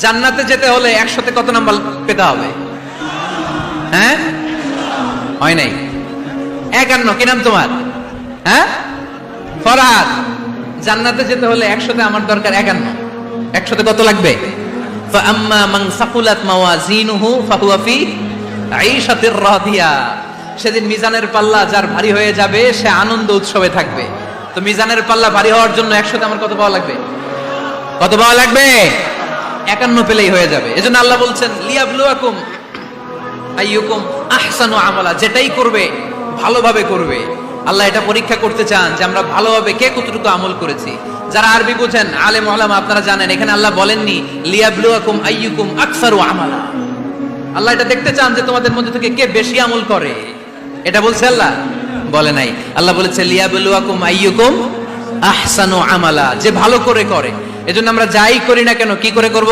জান্নাতে যেতে হলে 100তে কত নাম্বার পেতে হবে? হ্যাঁ, হয় নাই 51। কি নাম তোমার? হ্যাঁ, ফরহাদ। জান্নাতে যেতে হলে 100তে আমার দরকার 51। 100তে কত লাগবে? ফাআম্মা মান সাকুলাত মাওয়াজিনুহু ফাহুয়া ফি আইশাতির রাদিয়া। সেদিন মিজানের পাল্লা যার ভারী হয়ে যাবে সে আনন্দ উৎসবে থাকবে। তো মিজানের পাল্লা ভারী হওয়ার জন্য 100তে আমার কত পাওয়া লাগবে? কত পাওয়া লাগবে? 51 পেলেই হয়ে যাবে। এজন্য আল্লাহ বলছেন লিয়াবলুয়াকুম আইয়ুকুম আহসানু আমালা। যেটাই করবে ভালোভাবে করবে। আল্লাহ এটা পরীক্ষা করতে চান যে আমরা ভালোভাবে কে কতটুকু আমল করেছি। যারা আরবি বুঝেন আলেম ওলামা আপনারা জানেন এখানে আল্লাহ বলেননি লিয়াবলুয়াকুম আইয়ুকুম আকসারু আমালা। আল্লাহ এটা দেখতে চান যে তোমাদের মধ্যে থেকে কে বেশি আমল করে। এটা বলছে আল্লাহ? বলে নাই। আল্লাহ বলেছে লিয়াবলুয়াকুম আইয়ুকুম আহসানু আমালা, যে ভালো করে করে। এজন্য আমরা যাই করি না কেন কি করে করব?